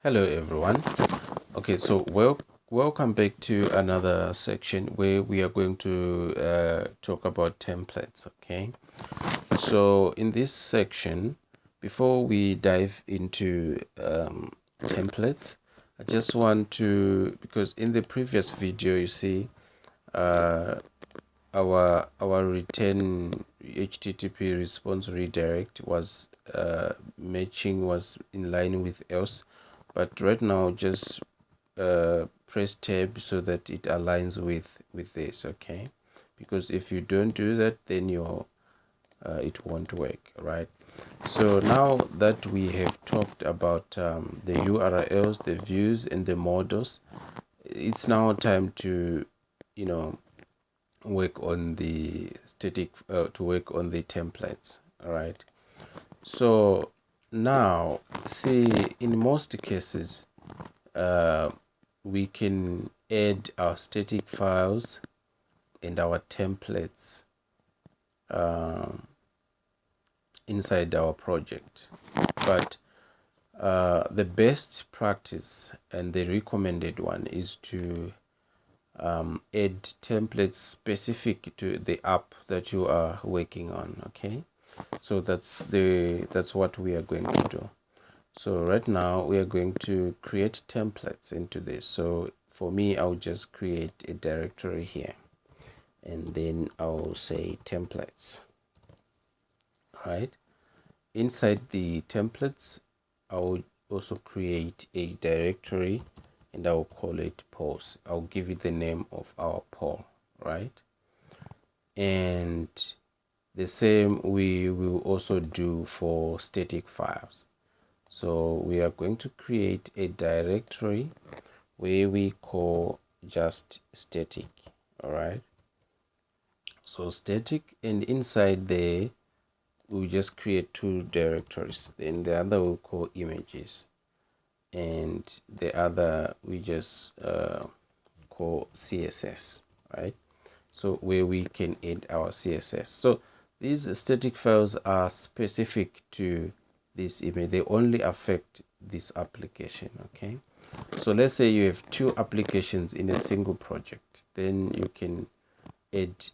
Hello everyone. Okay, so welcome back to another section where we are going to talk about templates. Okay, so in this section, before we dive into templates, I just want to, because in the previous video you see our return HTTP response redirect was matching, was in line with else, but right now just press tab so that it aligns with this. Okay, because if you don't do that, then your it won't work, right? So now that we have talked about the URLs, the views, and the models, it's now time to work on the static to work on the templates. All right, so now see, in most cases we can add our static files and our templates inside our project, but the best practice and the recommended one is to add templates specific to the app that you are working on. Okay, so that's what we are going to do. So right now we are going to create templates into this. So for me, I'll just create a directory here, and then I'll say templates. Right, inside the templates, I'll also create a directory and I'll call it polls. I'll give it the name of our poll, right? And the same we will also do for static files. So we are going to create a directory where we call just static. All right, so static, and inside there we'll just create two directories. Then the other we'll call images, and the other we just call CSS, right? So where we can add our CSS. So these static files are specific to this image. They only affect this application. Okay, so let's say you have two applications in a single project, then you can add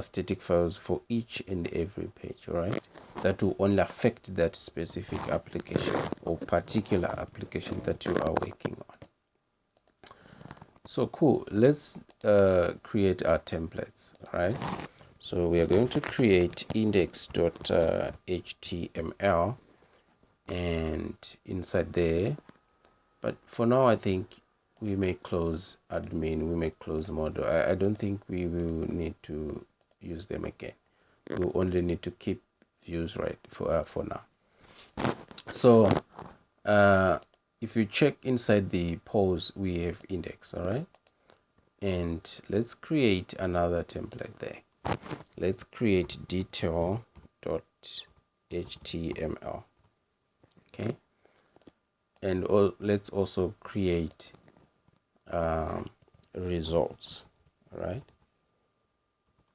static files for each and every page. All right, that will only affect that specific application or particular application that you are working on. So cool, let's create our templates. All right, so we are going to create index.html and inside there, but for now I think we may close admin, we may close model. I don't think we will need to use them again. We'll only need to keep views, right, for now. So if you check inside the polls, we have index. All right, and let's create another template there. Let's create detail.html. Okay, and let's also create results. All right,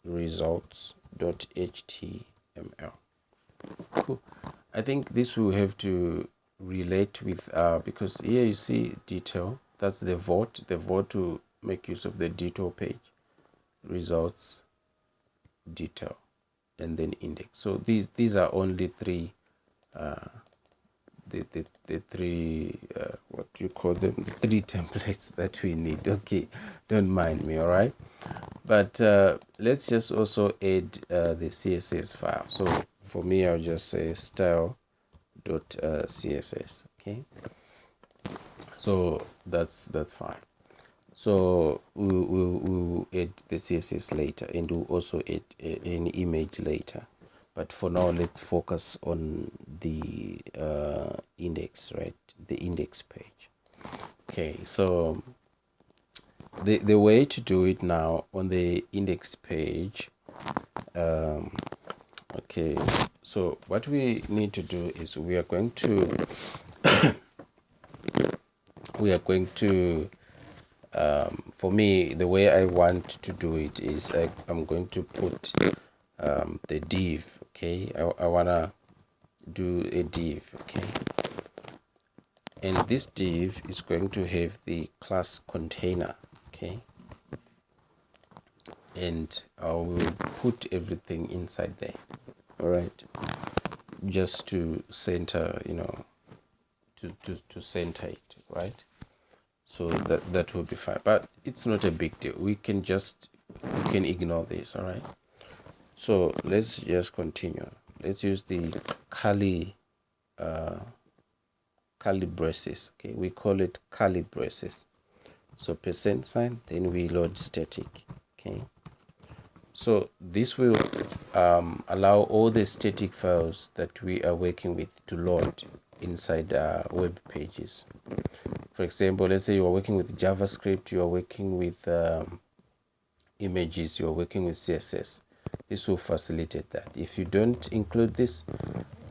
results.html. Cool. I think this will have to relate with because here you see detail, that's the vote to make use of the detail page, results, detail, and then index. So these are only three the three what do you call them, the three templates that we need. Okay, don't mind me. All right, but let's just also add the CSS file. So for me, I'll just say style.css. Okay, so that's fine. So we'll add the CSS later, and we'll also add an image later. But for now, let's focus on the index, right? The index page. Okay, so the way to do it now on the index page, okay, so what we need to do is we are going to for me, the way I want to do it is I'm going to put the div. Okay, I wanna do a div. Okay, and this div is going to have the class container. Okay, and I will put everything inside there. All right, just to center, to center it, right? So that will be fine, but it's not a big deal. We can ignore this. All right, so let's just continue. Let's use the curly braces. Okay, we call it curly braces. So %, then we load static. Okay, so this will allow all the static files that we are working with to load inside web pages. For example, let's say you are working with JavaScript, you are working with images, you are working with CSS. This will facilitate that. If you don't include this,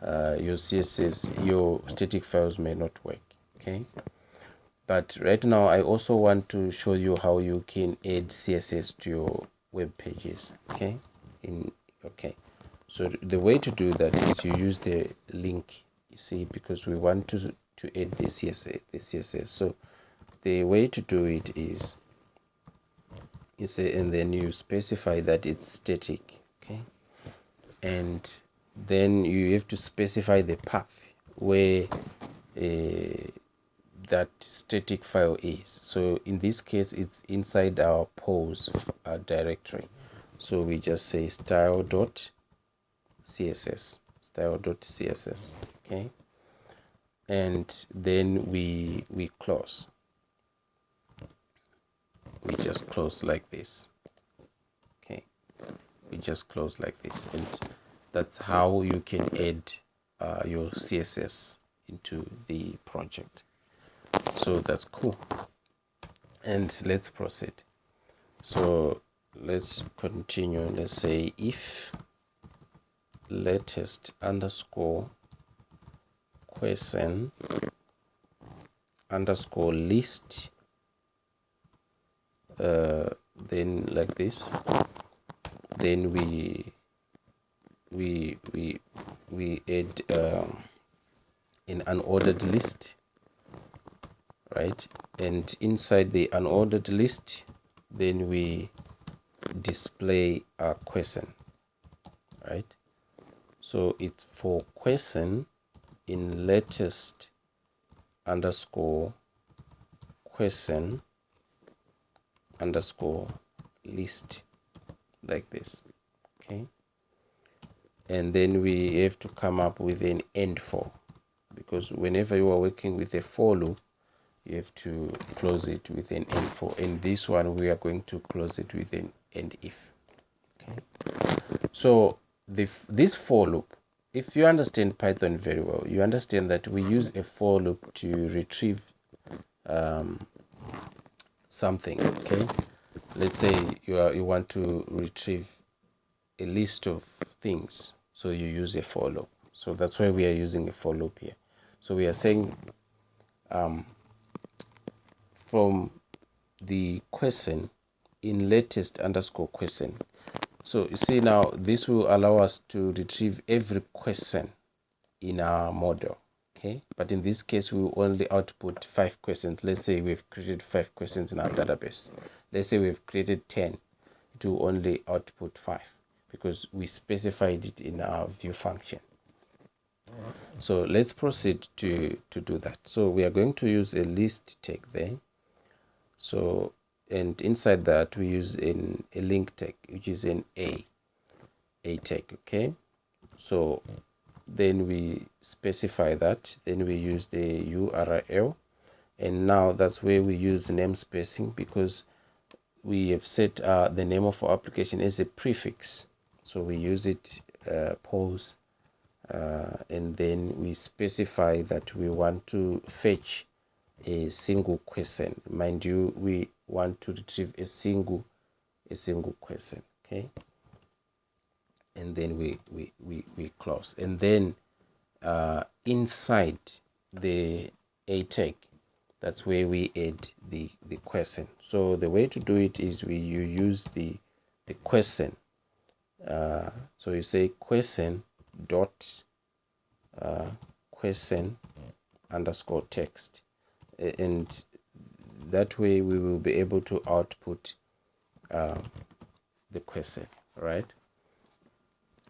your CSS, your static files may not work. Okay, but right now I also want to show you how you can add CSS to your web pages. Okay, so the way to do that is you use the link, you see, because we want to add the CSS. So the way to do it is, you say, and then you specify that it's static. Okay, and then you have to specify the path where that static file is. So in this case, it's inside our pose directory. So we just say style.css. Okay, and then we close. We just close like this. Okay, we just close like this, and that's how you can add your CSS into the project. So that's cool, and let's proceed. So let's continue. Let's say if latest underscore question underscore list, then like this, then we add an unordered list, right? And inside the unordered list, then we display a question, right? So it's for question in latest underscore question underscore list, like this. Okay, and then we have to come up with an end for, because whenever you are working with a for loop, you have to close it with an end for. In this one, we are going to close it with an end if. Okay, so this for loop, if you understand Python very well, you understand that we use a for loop to retrieve something. Okay, let's say you want to retrieve a list of things, so you use a for loop. So that's why we are using a for loop here. So we are saying from the question in latest underscore question. So you see, now this will allow us to retrieve every question in our model. Okay, but in this case we will only output 5 questions. Let's say we've created 5 questions in our database. Let's say we've created 10. It will only output 5 because we specified it in our view function. So let's proceed to do that. So we are going to use a list tag there. So, and inside that we use a link tag, which is an a tag. Okay, so then we specify that, then we use the URL, and now that's where we use namespacing, because we have set the name of our application as a prefix. So we use it pose, and then we specify that we want to fetch a single question. Mind you, we want to retrieve a single question. Okay, and then we close, and then inside the a tag, that's where we add the question. So the way to do it is you use the question. So you say question dot question underscore text. and that way we will be able to output the question, right?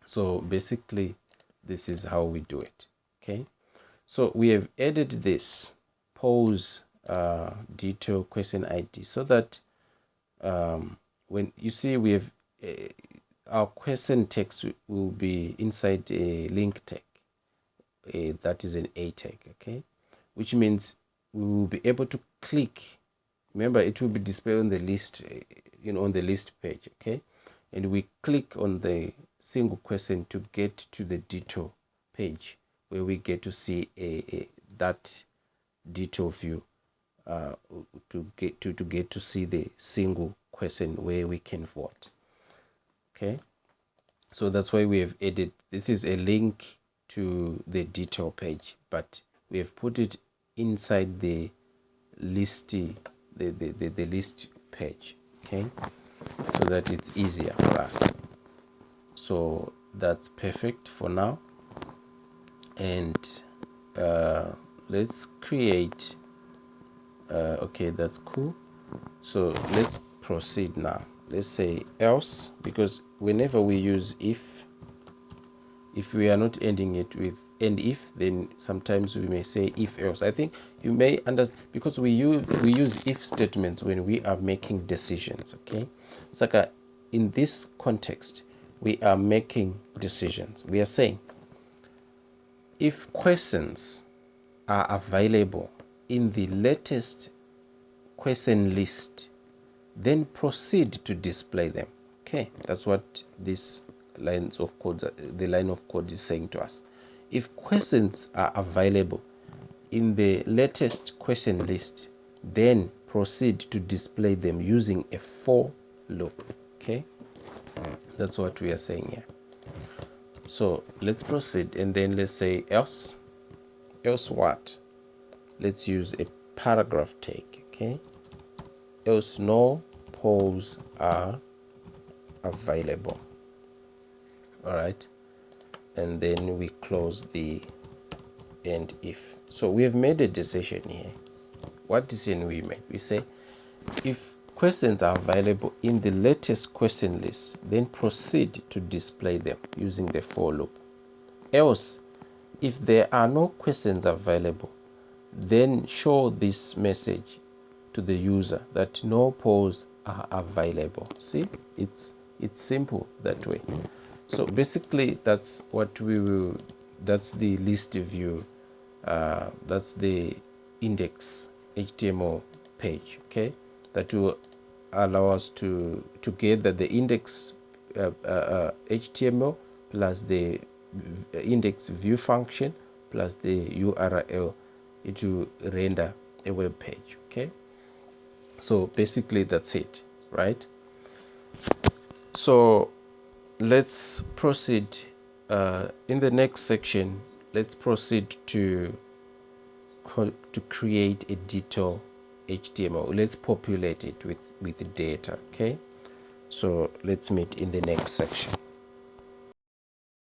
So basically this is how we do it. Okay, so we have added this pose detail question ID so that when you see we have our question text will be inside a link tag, that is an A tag, okay, which means we will be able to click. Remember, it will be displayed on the list, on the list page, okay, and we click on the single question to get to the detail page where we get to see that detail view, to get to see the single question where we can vote. Okay, so that's why we have added, this is a link to the detail page, but we have put it inside the list, the list page, okay, so that it's easier for us. So that's perfect for now, and let's create okay, that's cool. So let's proceed now. Let's say else, because whenever we use if we are not ending it with and if, then sometimes we may say if else. I think you may understand, because we use if statements when we are making decisions, okay? It's like in this context we are making decisions. We are saying if questions are available in the latest question list, then proceed to display them. Okay, that's what this lines of code, the line of code is saying to us. If questions are available in the latest question list, then proceed to display them using a for loop. Okay, that's what we are saying here. So let's proceed, and then let's say else what? Let's use a paragraph tag. Okay, else no polls are available. All right, and then we close the and if. So we have made a decision here. What decision we made? We say if questions are available in the latest question list, then proceed to display them using the for loop. Else, if there are no questions available, then show this message to the user that no polls are available. See, it's simple that way. So basically that's what we will, that's the list view, that's the index HTML page, okay, that will allow us to gather the index HTML plus the index view function plus the URL. It will render a web page. Okay, so basically that's it, right? So let's proceed in the next section. Let's proceed to create a detail HTML. Let's populate it with the data. Okay, so let's meet in the next section.